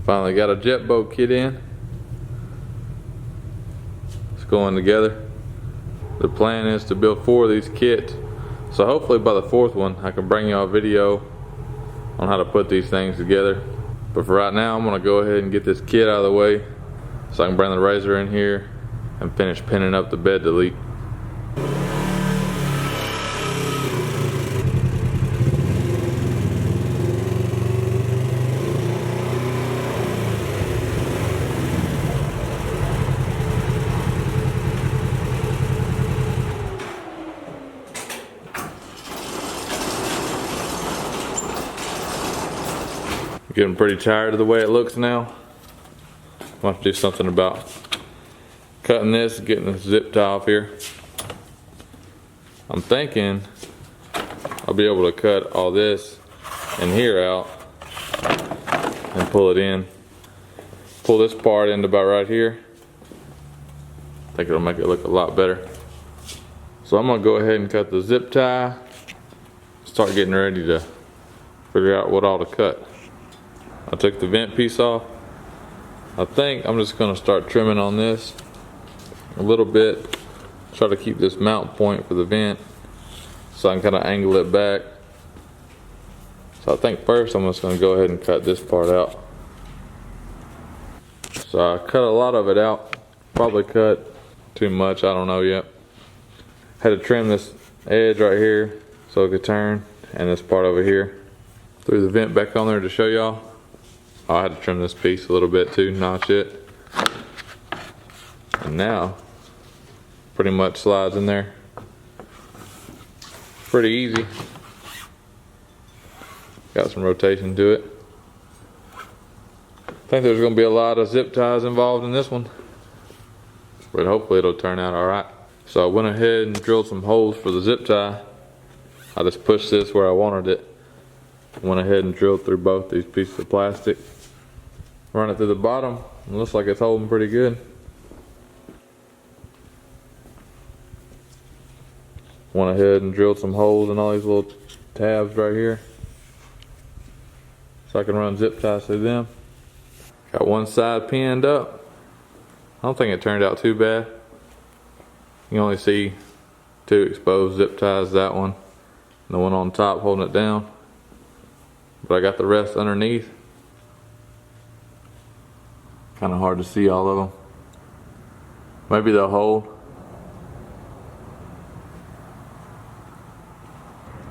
Finally got a jet boat kit in. It's going together. The plan is to build 4 of these kits. So hopefully by the 4th one I can bring y'all a video on how to put these things together. But for right now I'm gonna go ahead and get this kit out of the way so I can bring the razor in here and finish pinning up the bed delete. Getting pretty tired of the way it looks now. I'll have to do something about cutting this, getting the zip tie off here. I'm thinking I'll be able to cut all this and here out and pull it in. Pull this part into about right here. I think it'll make it look a lot better. So I'm gonna go ahead and cut the zip tie. Start getting ready to figure out what all to cut. I took the vent piece off. I think I'm just gonna start trimming on this a little bit. Try to keep this mount point for the vent so I can kind of angle it back. So I think first I'm just gonna go ahead and cut this part out. So I cut a lot of it out. Probably cut too much, I don't know yet. Had to trim this edge right here so it could turn, and this part over here. Threw the vent back on there to show y'all. I had to trim this piece a little bit too, notch it. And now, pretty much slides in there. Pretty easy. Got some rotation to it. I think there's gonna be a lot of zip ties involved in this one, but hopefully it'll turn out all right. So I went ahead and drilled some holes for the zip tie. I just pushed this where I wanted it. Went ahead and drilled through both these pieces of plastic. Run it through the bottom. It looks like it's holding pretty good. Went ahead and drilled some holes in all these little tabs right here so I can run zip ties through them. Got one side pinned up. I don't think it turned out too bad. You can only see 2 exposed zip ties, that one and the one on top holding it down. But I got the rest underneath. Kind of hard to see all of them. Maybe they'll hold.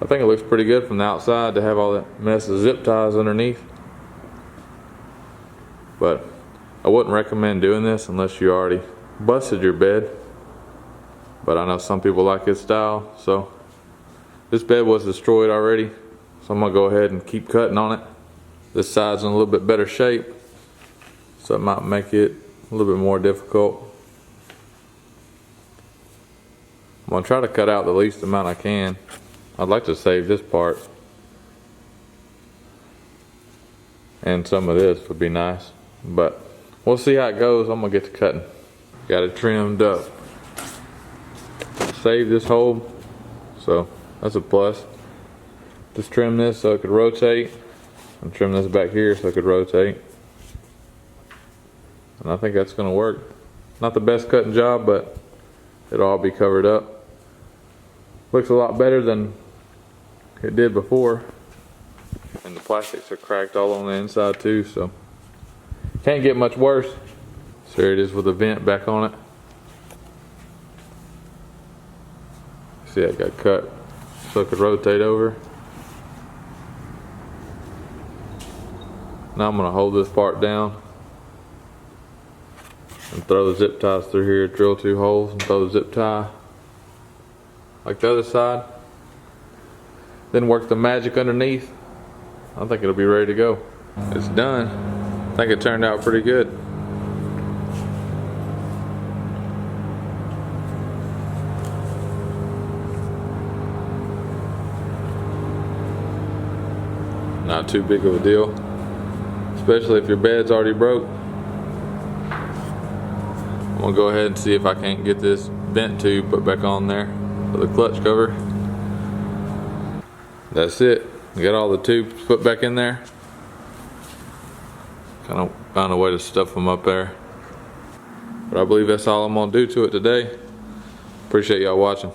I think it looks pretty good from the outside to have all that mess of zip ties underneath. But I wouldn't recommend doing this unless you already busted your bed. But I know some people like this style, so this bed was destroyed already. So I'm gonna go ahead and keep cutting on it. This side's in a little bit better shape, so it might make it a little bit more difficult. I'm gonna try to cut out the least amount I can. I'd like to save this part, and some of this would be nice, but we'll see how it goes. I'm gonna get to cutting. Got it trimmed up. Save this hole, so that's a plus. Just trim this so it could rotate, and trim this back here so it could rotate. And I think that's gonna work. Not the best cutting job, but it'll all be covered up. Looks a lot better than it did before. And the plastics are cracked all on the inside too, so can't get much worse. So there it is with the vent back on it. See, it got cut so it could rotate over. Now I'm gonna hold this part down and throw the zip ties through here, drill 2 holes and throw the zip tie like the other side. Then work the magic underneath. I think it'll be ready to go. It's done. I think it turned out pretty good. Not too big of a deal, especially if your bed's already broke. I'm gonna go ahead and see if I can't get this vent tube put back on there for the clutch cover. That's it. We got all the tubes put back in there. Kind of found a way to stuff them up there. But I believe that's all I'm gonna do to it today. Appreciate y'all watching.